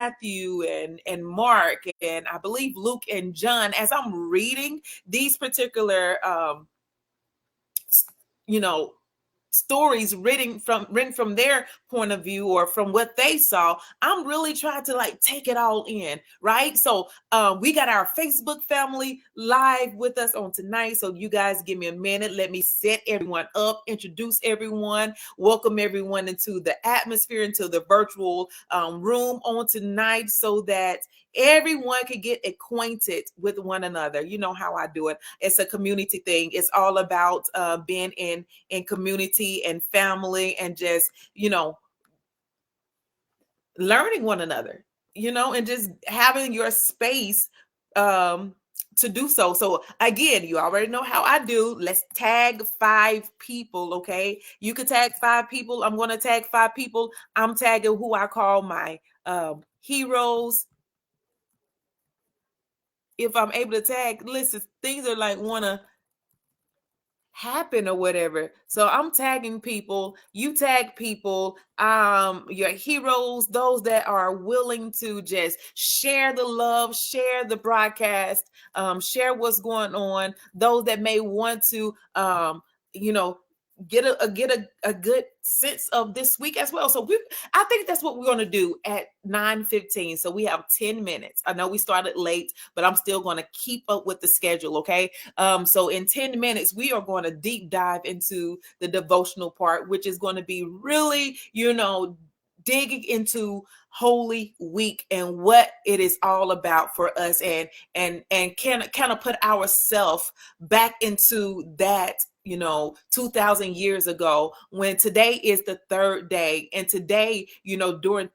Matthew and Mark, and I believe Luke and John, as I'm reading these particular, you know, stories written from their point of view or from what they saw, I'm really trying to like take it all in, right? So we got our Facebook family live with us on tonight. So you guys give me a minute. Let me set everyone up, introduce everyone, welcome everyone into the atmosphere, into the virtual room on tonight, so that everyone can get acquainted with one another. You know how I do it. It's a community thing. It's all about being in community and family, and just, learning one another, and just having your space to do so. So again, you already know how I do. Let's tag 5 people, okay? You could tag 5 people. I'm going to tag 5 people. I'm tagging who I call my heroes. If I'm able to tag, listen, things are like want to happen or whatever. So I'm tagging people, you tag people, your heroes, those that are willing to just share the love, share the broadcast, share what's going on, those that may want to get a good sense of this week as well. So I think that's what we're going to do at 9:15. So we have 10 minutes. I know we started late, but I'm still going to keep up with the schedule. Okay. So in 10 minutes, we are going to deep dive into the devotional part, which is going to be really, digging into Holy Week and what it is all about for us, and can kind of put ourselves back into that, 2000 years ago, when today is the 3rd day. And today, during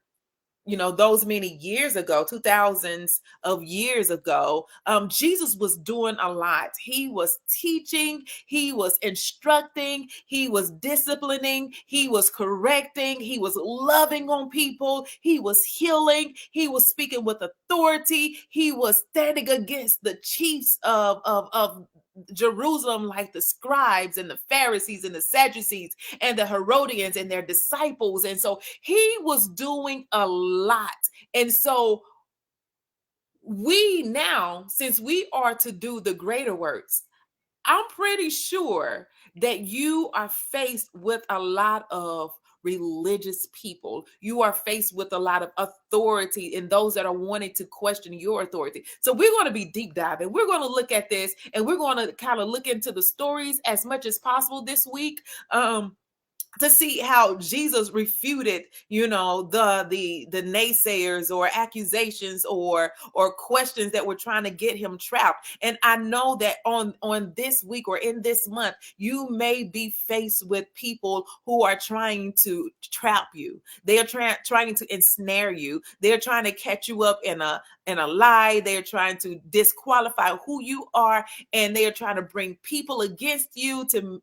those many years ago, 2000s of years ago, Jesus was doing a lot. He was teaching, he was instructing, he was disciplining, he was correcting, he was loving on people, he was healing, he was speaking with authority, he was standing against the chiefs of Jerusalem, like the scribes and the Pharisees and the Sadducees and the Herodians and their disciples. And so he was doing a lot. And so we now, since we are to do the greater works, I'm pretty sure that you are faced with a lot of religious people. You are faced with a lot of authority and those that are wanting to question your authority. So we're going to be deep diving. We're going to look at this, and we're going to kind of look into the stories as much as possible this week. To see how Jesus refuted, the naysayers or accusations or questions that were trying to get him trapped. And I know that on this week or in this month, you may be faced with people who are trying to trap you. They are trying to ensnare you. They're trying to catch you up in a lie. They're trying to disqualify who you are, and they are trying to bring people against you to,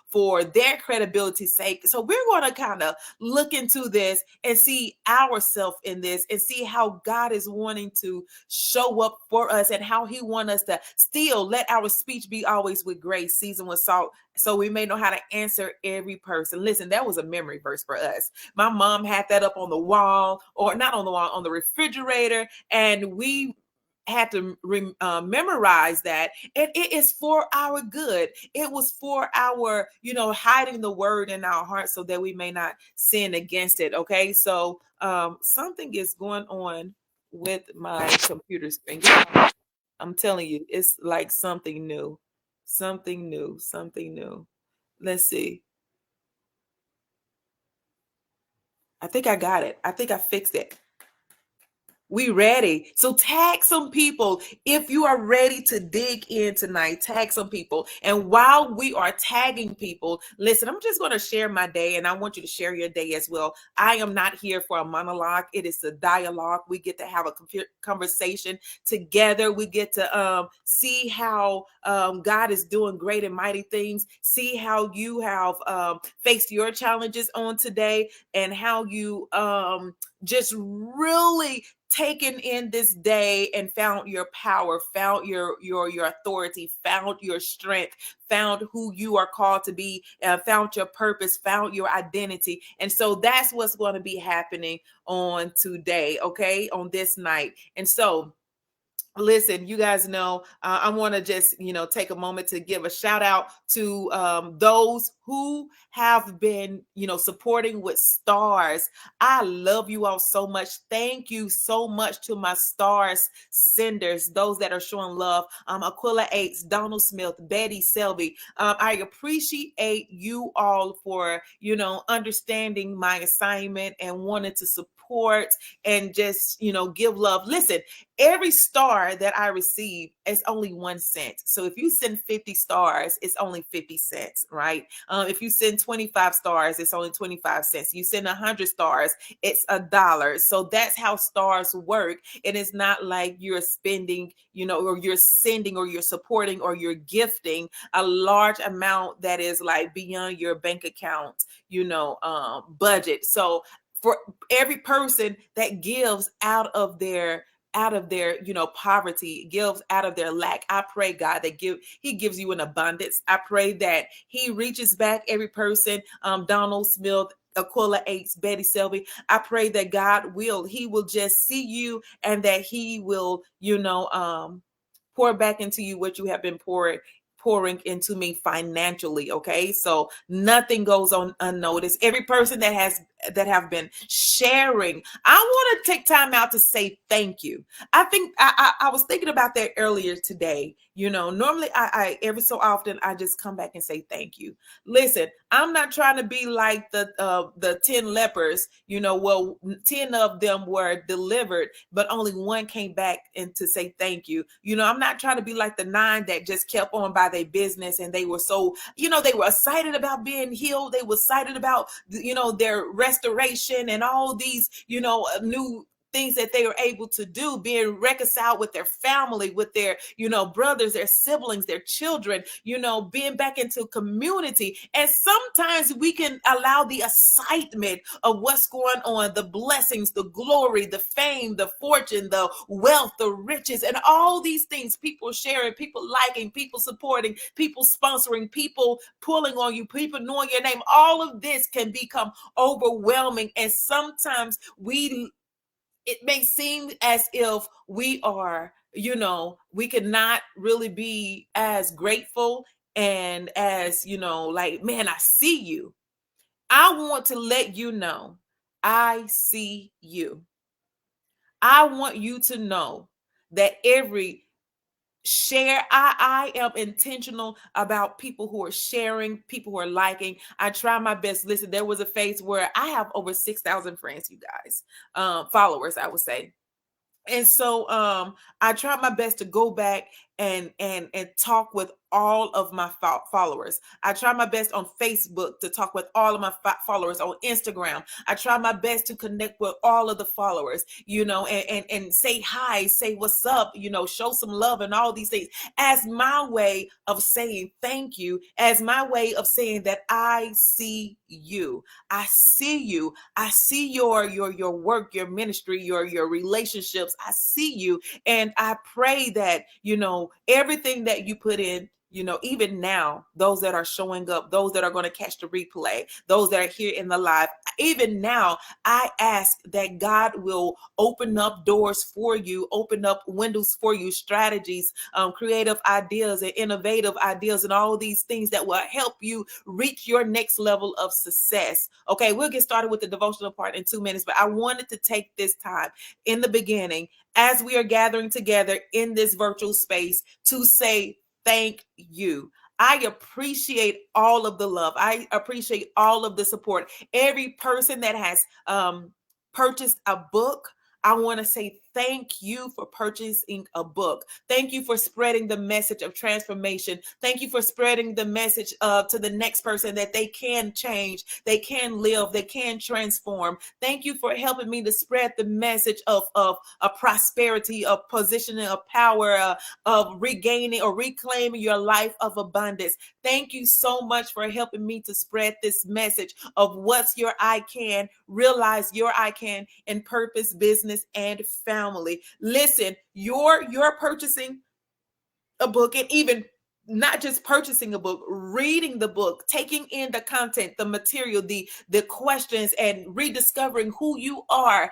for their credibility's sake. So we're going to kind of look into this and see ourselves in this, and see how God is wanting to show up for us, and how he wants us to still let our speech be always with grace, seasoned with salt, so we may know how to answer every person. Listen, that was a memory verse for us. My mom had that up on the wall, or not on the wall, on the refrigerator, and we had to memorize that, and it is for our good. It was for our, hiding the word in our hearts so that we may not sin against it. Okay, so something is going on with my computer screen. I'm telling you, it's like something new. Let's see. I think I got it. I think I fixed it. We ready. So tag some people. If you are ready to dig in tonight, tag some people. And while we are tagging people, listen, I'm just going to share my day, and I want you to share your day as well. I am not here for a monologue. It is a dialogue. We get to have a conversation together. We get to see how God is doing great and mighty things. See how you have faced your challenges on today, and how you just really taken in this day and found your power, found your authority, found your strength, found who you are called to be, found your purpose, found your identity. And so that's what's going to be happening on today, okay, on this night. And so listen, you guys know, I want to just, take a moment to give a shout out to those who have been, supporting with stars. I love you all so much. Thank you so much to my stars senders, those that are showing love. Aquila Eights, Donald Smith, Betty Selby. I appreciate you all for, understanding my assignment and wanting to support and just, give love. Listen, every star that I receive is only 1 cent. So if you send 50 stars, it's only 50 cents, right? If you send 25 stars, it's only 25 cents. You send 100 stars, it's $1. So that's how stars work. And it's not like you're spending, or you're sending, or you're supporting, or you're gifting a large amount that is like beyond your bank account, budget. So for every person that gives out of their poverty, gives out of their lack, I pray, God, that he gives you an abundance. I pray that he reaches back every person, Donald Smith, Aquila Eights, Betty Selby. I pray that he will just see you, and that he will, pour back into you what you have been pouring into me financially. Okay, so nothing goes on unnoticed. Every person that have been sharing, I want to take time out to say thank you. I think I was thinking about that earlier today. Normally I every so often I just come back and say thank you. Listen, I'm not trying to be like the 10 lepers. 10 of them were delivered, but only one came back and to say thank you. I'm not trying to be like the 9 that just kept on by their business, and they were so, they were excited about being healed. They were excited about, their restoration and all these, new things that they were able to do, being reconciled with their family, with their, brothers, their siblings, their children, being back into community. And sometimes we can allow the excitement of what's going on, the blessings, the glory, the fame, the fortune, the wealth, the riches, and all these things, people sharing, people liking, people supporting, people sponsoring, people pulling on you, people knowing your name. All of this can become overwhelming. And sometimes it may seem as if we are, we could not really be as grateful and as, like, man, I see you. I want to let you know, I see you. I want you to know that every share, I am intentional about people who are sharing, people who are liking. I try my best. Listen, there was a phase where I have over 6,000 friends, you guys, followers, I would say. And so I tried my best to go back and talk with all of my followers. I try my best on Facebook to talk with all of my followers, on Instagram. I try my best to connect with all of the followers, and say hi, say what's up, show some love and all these things, as my way of saying thank you, as my way of saying that I see you. I see you. I see your work, your ministry, your relationships. I see you. And I pray that, everything that you put in, even now, those that are showing up, those that are going to catch the replay, those that are here in the live, even now, I ask that God will open up doors for you, open up windows for you, strategies, creative ideas and innovative ideas, and all these things that will help you reach your next level of success. Okay, we'll get started with the devotional part in 2 minutes, but I wanted to take this time in the beginning, as we are gathering together in this virtual space, to say thank you. I appreciate all of the love. I appreciate all of the support. Every person that has purchased a book, I want to say thank you for purchasing a book. Thank you for spreading the message of transformation. Thank you for spreading the message to the next person that they can change, they can live, they can transform. Thank you for helping me to spread the message of a prosperity, of positioning, of power, of regaining or reclaiming your life of abundance. Thank you so much for helping me to spread this message of what's your I can, realize your I can in purpose, business, and family. Listen, you're purchasing a book, and even not just purchasing a book, reading the book, taking in the content, the material, the questions, and rediscovering who you are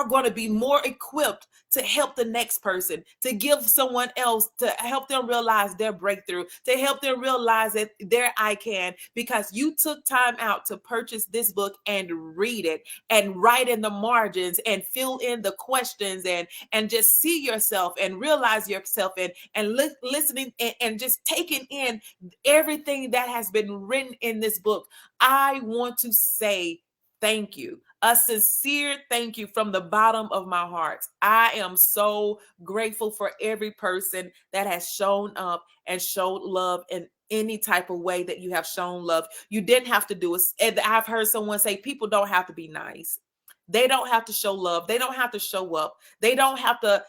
going to be more equipped to help the next person, to give someone else, to help them realize their breakthrough, to help them realize that their I can, because you took time out to purchase this book and read it and write in the margins and fill in the questions and just see yourself and realize yourself and listening and just taking in everything that has been written in this book. I want to say thank you. A sincere thank you from the bottom of my heart. I am so grateful for every person that has shown up and showed love in any type of way that you have shown love. You didn't have to do it. And I've heard someone say people don't have to be nice. They don't have to show love. They don't have to show up. They don't have to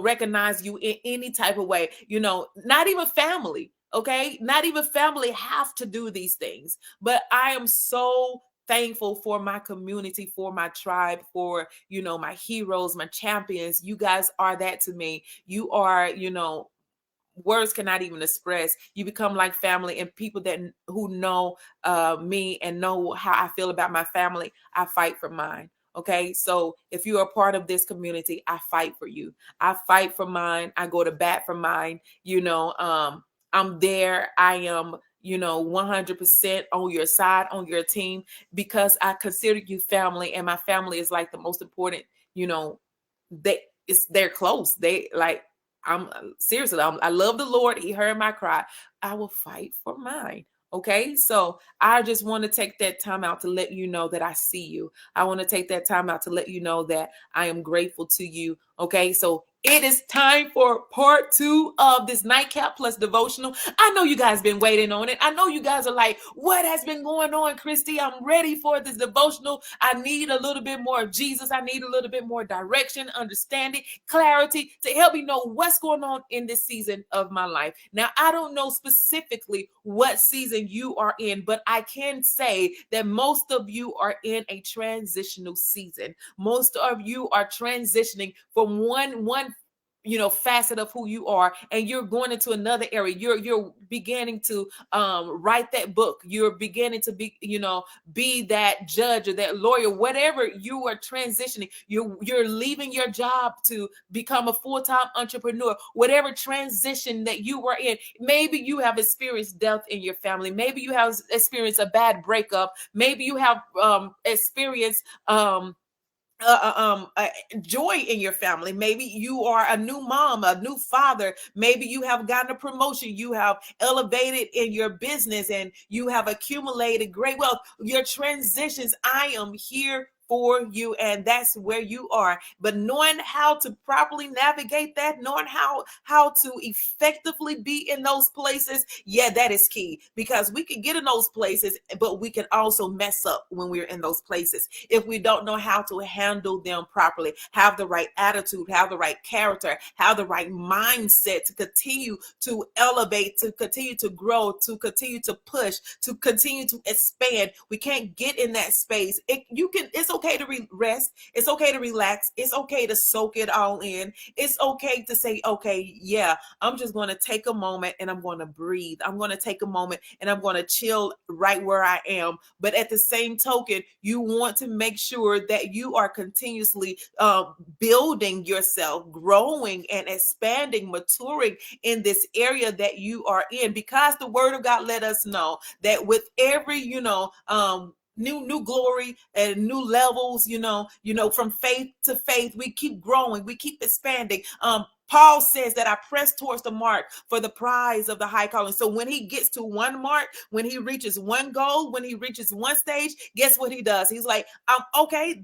recognize you in any type of way, not even family. Okay. Not even family have to do these things, but I am so thankful for my community, for my tribe, for, my heroes, my champions. You guys are that to me. You are, words cannot even express. You become like family, and people who know me and know how I feel about my family, I fight for mine. Okay, so if you are part of this community, I fight for you. I fight for mine. I go to bat for mine. I'm there. I am, 100% on your side, on your team, because I consider you family, and my family is like the most important. They're close. I'm seriously, I love the Lord. He heard my cry. I will fight for mine. Okay, so I just want to take that time out to let you know that I see you. I want to take that time out to let you know that I am grateful to you. Okay, so it is time for part 2 of this Nightcap Plus devotional. I know you guys been waiting on it. I know you guys are like, what has been going on, Kristy? I'm ready for this devotional. I need a little bit more of Jesus. I need a little bit more direction, understanding, clarity to help me know what's going on in this season of my life. Now, I don't know specifically what season you are in, but I can say that most of you are in a transitional season. Most of you are transitioning from one facet of who you are, and you're going into another area. You're beginning to write that book. You're beginning to be that judge or that lawyer, whatever you are transitioning. You're leaving your job to become a full-time entrepreneur. Whatever transition that you were in, maybe you have experienced death in your family. Maybe you have experienced a bad breakup. Maybe you have experienced joy in your family. Maybe you are a new mom, a new father. Maybe you have gotten a promotion. You have elevated in your business, and you have accumulated great wealth. Your transitions, I am here for you, and that's where you are. But knowing how to properly navigate that, knowing how to effectively be in those places, that is key, because we can get in those places, but we can also mess up when we're in those places if we don't know how to handle them properly, have the right attitude, have the right character, have the right mindset to continue to elevate, to continue to grow, to continue to push, to continue to expand. We can't get in that space. It's okay to rest. It's okay to relax. It's okay to soak it all in. It's okay to say, okay, I'm just going to take a moment and I'm going to breathe. I'm going to take a moment and I'm going to chill right where I am. But at the same token, you want to make sure that you are continuously building yourself, growing and expanding, maturing in this area that you are in, because the word of God let us know that with every, new glory and new levels, from faith to faith, we keep growing, we keep expanding. Paul says that I press towards the mark for the prize of the high calling. So when he gets to one mark, when he reaches one goal, when he reaches one stage, guess what he does? He's like, okay,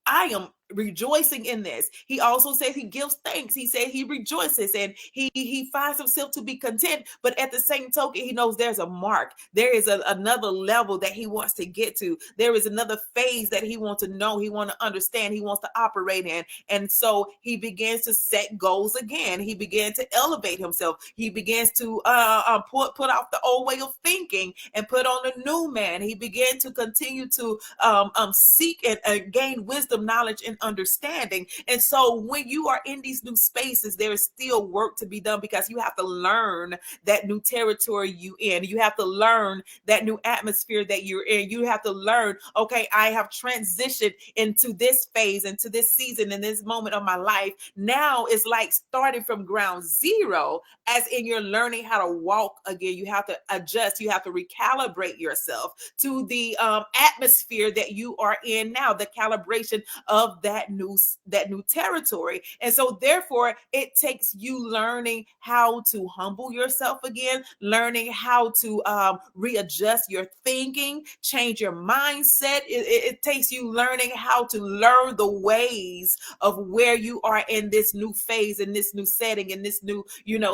I am rejoicing in this. He also says he gives thanks. He said he rejoices and he finds himself to be content. But at the same token, he knows there's a mark. There is another level that he wants to get to. There is another phase that he wants to know. He wants to understand. He wants to operate in. And so he begins to set goals again. He began to elevate himself. He begins to put off the old way of thinking and put on a new man. He began to continue to seek and gain wisdom, knowledge, and understanding. And so when you are in these new spaces, there is still work to be done, because you have to learn that new territory you in. You have to learn that new atmosphere that you're in. You have to learn, okay, I have transitioned into this phase, into this season, in this moment of my life. Now it's like starting from ground zero, as in you're learning how to walk again. You have to adjust. You have to recalibrate yourself to the atmosphere that you are in now, the calibration of that new territory. And so therefore it takes you learning how to humble yourself again, learning how to readjust your thinking, change your mindset. It takes you learning how to learn the ways of where you are in this new phase, in this new setting, in this new,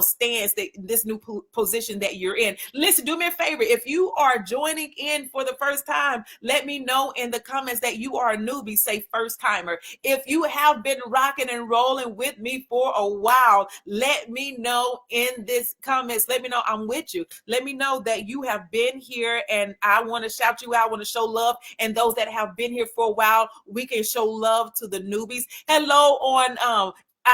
stance, this new position that you're in. Listen, do me a favor. If you are joining in for the first time, let me know in the comments that you are a newbie. Say first timer. If you have been rocking and rolling with me for a while, let me know in this comments. Let me know I'm with you. Let me know that you have been here, and I want to shout you out. I want to show love. And those that have been here for a while, we can show love to the newbies. Hello on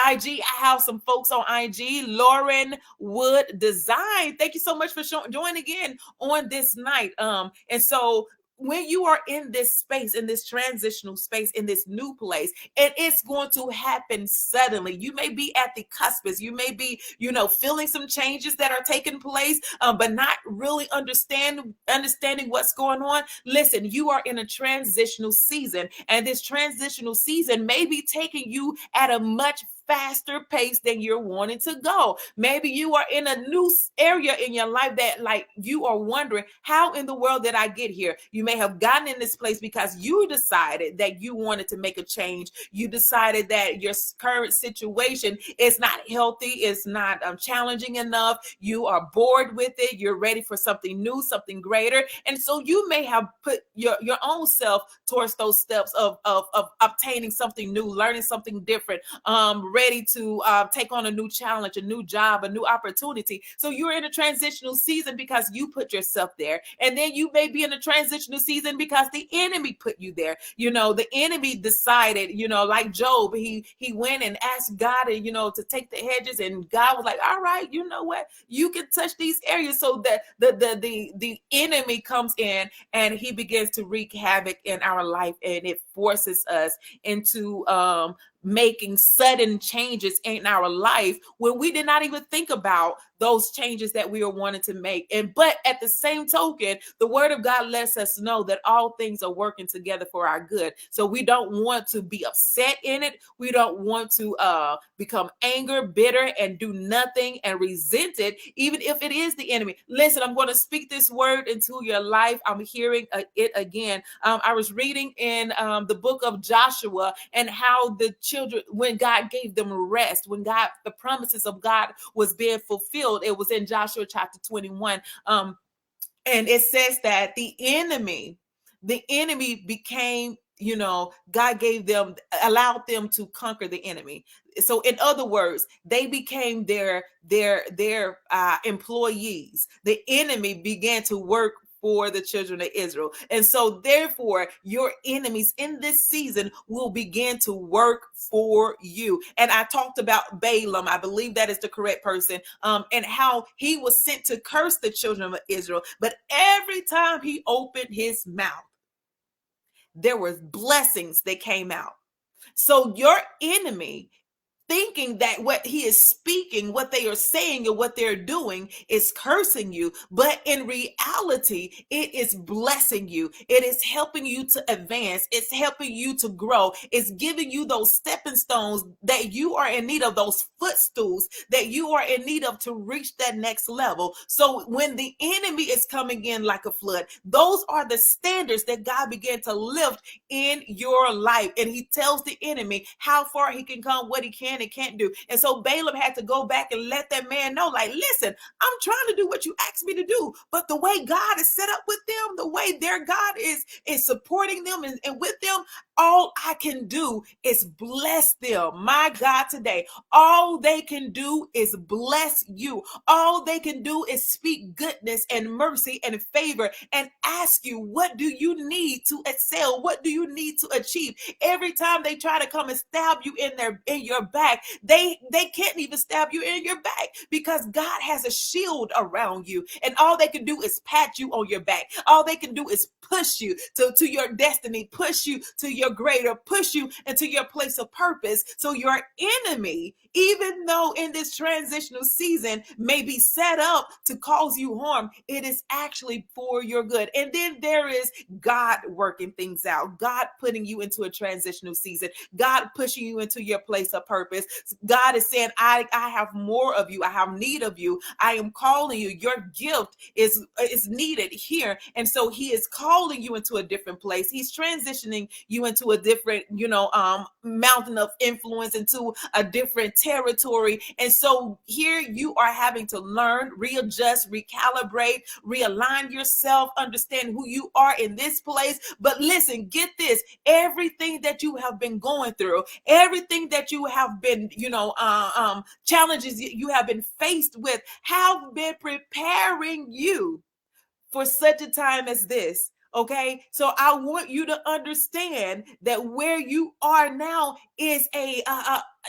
IG. I have some folks on IG. Lauren Wood Design. Thank you so much for joining in on this night. And so when you are in this space, in this transitional space, in this new place, and it's going to happen suddenly. You may be at the cuspice. You may be, feeling some changes that are taking place, but not really understanding what's going on. Listen, you are in a transitional season, and this transitional season may be taking you at a much faster pace than you're wanting to go. Maybe you are in a new area in your life that, like, you are wondering, how in the world did I get here? You may have gotten in this place because you decided that you wanted to make a change. You decided that your current situation is not healthy. It's not challenging enough. You are bored with it. You're ready for something new, something greater. And so you may have put your own self towards those steps of obtaining something new, learning something different, ready to take on a new challenge, a new job, a new opportunity. So you're in a transitional season because you put yourself there. And then you may be in a transitional season because the enemy put you there. The enemy decided, like Job, he went and asked God, to take the hedges, and God was like, all right, you know what? You can touch these areas. So that the enemy comes in and he begins to wreak havoc in our life, and it forces us into making sudden changes in our life when we did not even think about those changes that we are wanting to make. But at the same token, the word of God lets us know that all things are working together for our good. So we don't want to be upset in it. We don't want to become angry, bitter, and do nothing and resent it, even if it is the enemy. Listen, I'm going to speak this word into your life. I'm hearing it again. I was reading in the book of Joshua, and how the children, when God gave them rest, when the promises of God was being fulfilled, it was in Joshua chapter 21. And it says that the enemy became, God allowed them to conquer the enemy. So in other words, they became their employees. The enemy began to work for the children of Israel. And so therefore, your enemies in this season will begin to work for you. And I talked about Balaam, I believe that is the correct person, and how he was sent to curse the children of Israel. But every time he opened his mouth, there were blessings that came out. So your enemy thinking that what he is speaking, what they are saying, or what they're doing is cursing you. But in reality, it is blessing you. It is helping you to advance. It's helping you to grow. It's giving you those stepping stones that you are in need of, those footstools that you are in need of to reach that next level. So when the enemy is coming in like a flood, those are the standards that God began to lift in your life. And he tells the enemy how far he can come, what he can and can't do. And so Balaam had to go back and let that man know, like, listen, I'm trying to do what you asked me to do, but the way God is set up with them, the way their God is supporting them and with them, all I can do is bless them. My God, today, all they can do is bless you. All they can do is speak goodness and mercy and favor and ask you, what do you need to excel? What do you need to achieve? Every time they try to come and stab you in your back, they can't even stab you in your back, because God has a shield around you, and all they can do is pat you on your back. All they can do is push you to your destiny, push you to your greater, push you into your place of purpose. So your enemy, even though in this transitional season may be set up to cause you harm, it is actually for your good. And then there is God working things out, God putting you into a transitional season, God pushing you into your place of purpose. God is saying, I have more of you. I have need of you. I am calling you. Your gift is needed here. And so he is calling you into a different place. He's transitioning you into a different, mountain of influence, into a different territory. And so here you are having to learn, readjust, recalibrate, realign yourself, understand who you are in this place. But listen, get this, everything that you have been going through, everything that you have been, challenges you have been faced with, have been preparing you for such a time as this. Okay, so I want you to understand that where you are now is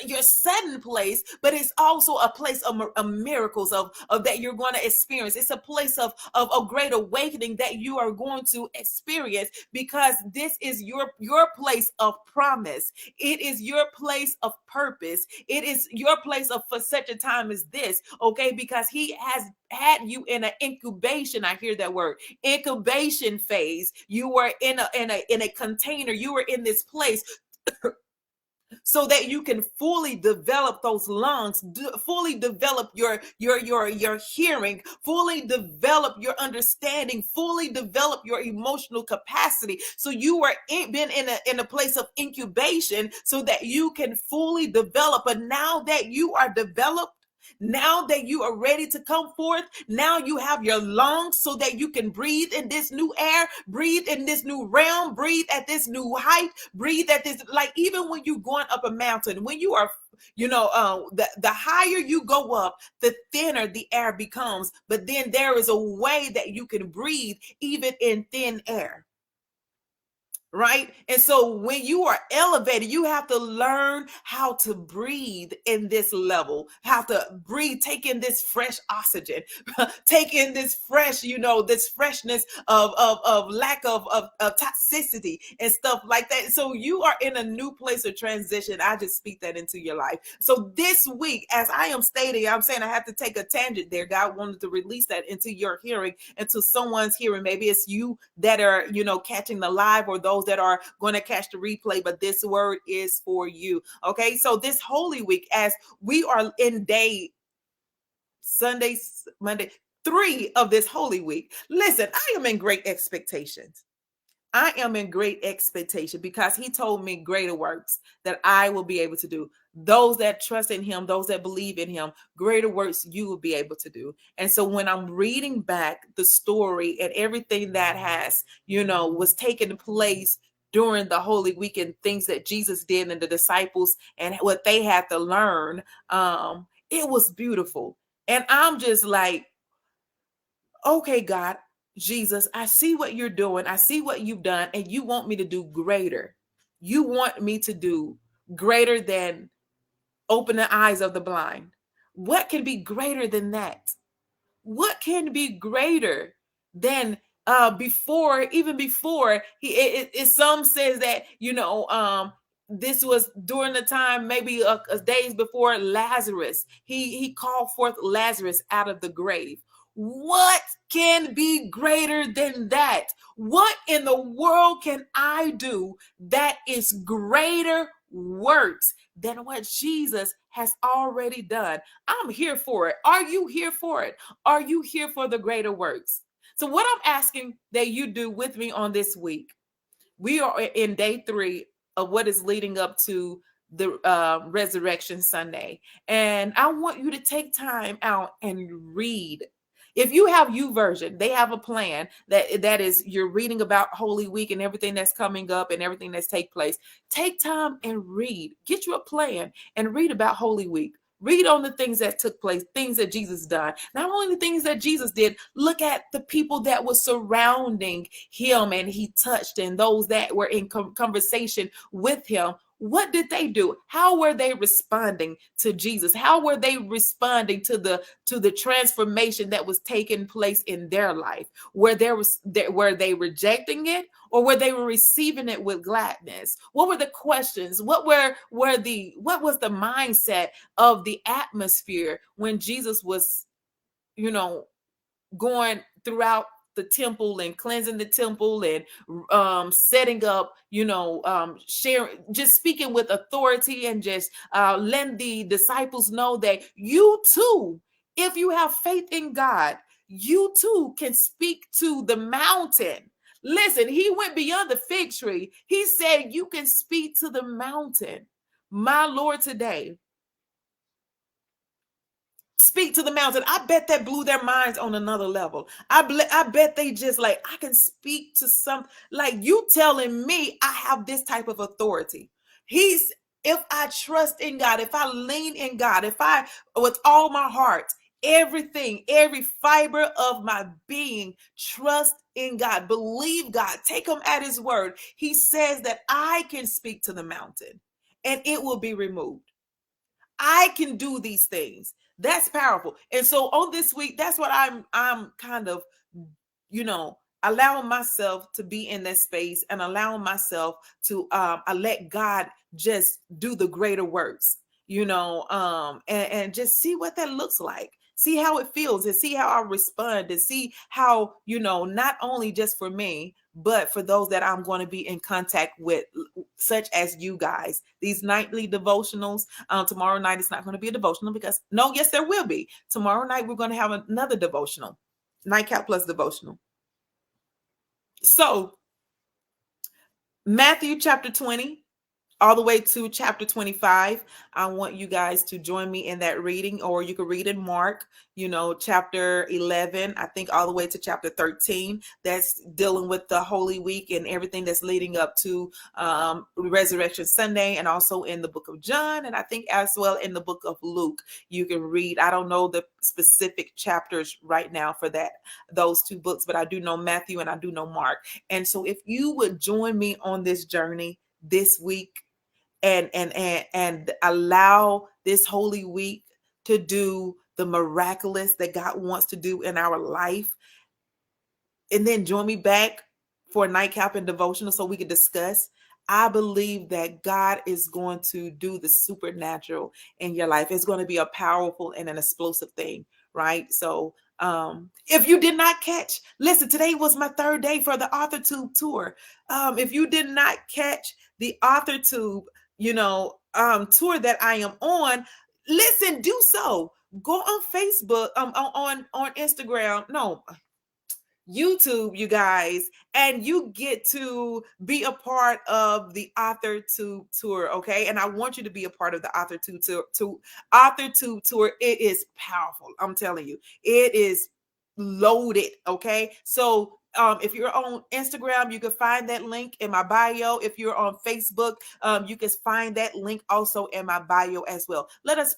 your setting place, but it's also a place of miracles of that you're going to experience. It's a place of a great awakening that you are going to experience, because this is your place of promise. It is your place of purpose. It is your place of for such a time as this. Okay, because he has had you in an incubation. I hear that word, incubation phase. You were in a container. You were in this place so that you can fully develop those lungs, fully develop your hearing, fully develop your understanding, fully develop your emotional capacity. So you are been in a place of incubation so that you can fully develop. But now that you are developed, now that you are ready to come forth, now you have your lungs so that you can breathe in this new air, breathe in this new realm, breathe at this new height, breathe at this, like even when you're going up a mountain, when you are, the higher you go up, the thinner the air becomes. But then there is a way that you can breathe even in thin air. Right? And so when you are elevated, you have to learn how to breathe in this level, how to breathe, take in this fresh oxygen, take in this fresh, this freshness of lack of toxicity and stuff like that. So you are in a new place of transition. I just speak that into your life. So this week, as I am stating, I'm saying I have to take a tangent there. God wanted to release that into your hearing, into someone's hearing. Maybe it's you that are, catching the live, or those that are going to catch the replay, but this word is for you. Okay, so this Holy Week, as we are in day Sunday, Monday, 3 of this Holy Week, listen, I am in great expectations. I am in great expectation, because he told me greater works that I will be able to do. Those that trust in him, those that believe in him, greater works you will be able to do. And so when I'm reading back the story and everything that has, was taking place during the Holy Week, and things that Jesus did and the disciples and what they had to learn, it was beautiful. And I'm just like, okay, God, Jesus, I see what you're doing. I see what you've done, and you want me to do greater. You want me to do greater than open the eyes of the blind. What can be greater than that? What can be greater than even before he some says that, this was during the time, maybe days before Lazarus. He called forth Lazarus out of the grave. What can be greater than that? What in the world can I do that is greater works than what Jesus has already done? I'm here for it. Are you here for it? Are you here for the greater works? So what I'm asking that you do with me on this week, we are in day 3 of what is leading up to the Resurrection Sunday. And I want you to take time out and read. If you have YouVersion, they have a plan that is, you're reading about Holy Week and everything that's coming up and everything that's take place. Take time and read. Get you a plan and read about Holy Week. Read on the things that took place, things that Jesus done. Not only the things that Jesus did, look at the people that were surrounding him and he touched, and those that were in conversation with him. What did they do? How were they responding to Jesus? How were they responding to the transformation that was taking place in their life? Were they rejecting it, or were they receiving it with gladness? What were the questions? What was the mindset of the atmosphere when Jesus was, going throughout the temple and cleansing the temple and setting up, sharing, just speaking with authority, and just letting the disciples know that you too, if you have faith in God, you too can speak to the mountain. Listen, he went beyond the fig tree. He said, you can speak to the mountain. My Lord, today, speak to the mountain. I bet that blew their minds on another level. I bet they just like, I can speak to some, like, you telling me I have this type of authority. If I trust in God, if I lean in God, if I, with all my heart, everything, every fiber of my being, trust in God, believe God, take him at his word. He says that I can speak to the mountain and it will be removed. I can do these things. That's powerful. And so on this week, that's what I'm kind of, allowing myself to be in that space, and allowing myself to I let God just do the greater works, and just see what that looks like. See how it feels, and see how I respond, and see how, not only just for me, but for those that I'm going to be in contact with, such as you guys. These nightly devotionals. Tomorrow night it's not going to be a devotional yes, there will be. Tomorrow night we're going to have another devotional, NightCap plus devotional. So Matthew chapter 20, all the way to chapter 25. I want you guys to join me in that reading, or you can read in Mark, chapter 11, I think all the way to chapter 13. That's dealing with the Holy Week and everything that's leading up to Resurrection Sunday, and also in the book of John, and I think as well in the book of Luke. You can read, I don't know the specific chapters right now for those two books, but I do know Matthew and I do know Mark. And so if you would join me on this journey this week, and allow this Holy Week to do the miraculous that God wants to do in our life, and then join me back for a NightCap and devotional so we can discuss. I believe that God is going to do the supernatural in your life. It's going to be a powerful and an explosive thing, right? So if you did not catch, listen, today was my 3rd day for the AuthorTube tour. If you did not catch the AuthorTube, tour that I am on, listen, do so. Go on Facebook, on Instagram, YouTube, you guys, and you get to be a part of the AuthorTube tour, okay? And I want you to be a part of the AuthorTube tour. It is powerful. I'm telling you, it is loaded, okay? So if you're on Instagram, you can find that link in my bio. If you're on Facebook, you can find that link also in my bio as well. Let us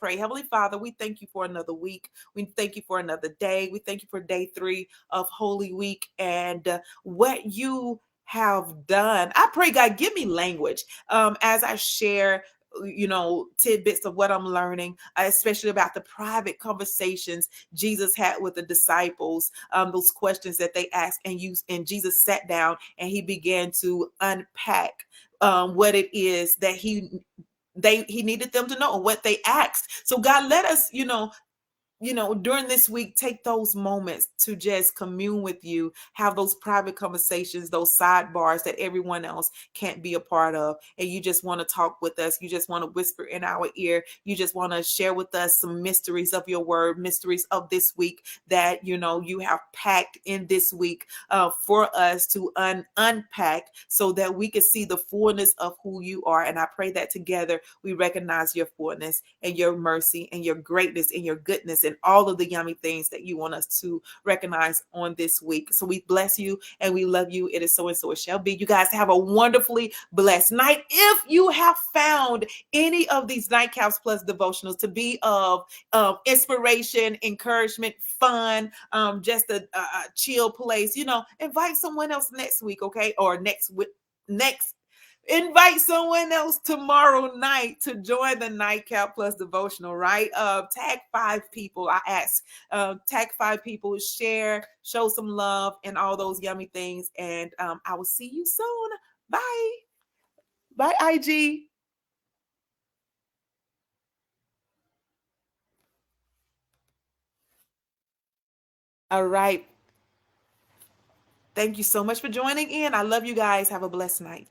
pray. Heavenly Father, we thank you for another week. We thank you for another day. We thank you for day 3 of Holy Week and what you have done. I pray, God, give me language as I share tidbits of what I'm learning, especially about the private conversations Jesus had with the disciples, those questions that they asked, and Jesus sat down and he began to unpack what it is that he needed them to know, what they asked. So God, let us, during this week, take those moments to just commune with you, have those private conversations, those sidebars that everyone else can't be a part of. And you just want to talk with us. You just want to whisper in our ear. You just want to share with us some mysteries of your word, mysteries of this week that, you have packed in this week for us to unpack so that we can see the fullness of who you are. And I pray that together we recognize your fullness and your mercy and your greatness and your goodness and all of the yummy things that you want us to recognize on this week. So we bless you and we love you. It is so and so it shall be. You guys have a wonderfully blessed night. If you have found any of these Nightcaps Plus devotionals to be of inspiration, encouragement, fun, just a chill place, invite someone else next week, okay? Or next invite someone else tomorrow night to join the Nightcap Plus devotional, right? Tag 5 people. I ask, tag 5 people, share, show some love and all those yummy things. And I will see you soon. Bye. Bye, IG. All right. Thank you so much for joining in. I love you guys. Have a blessed night.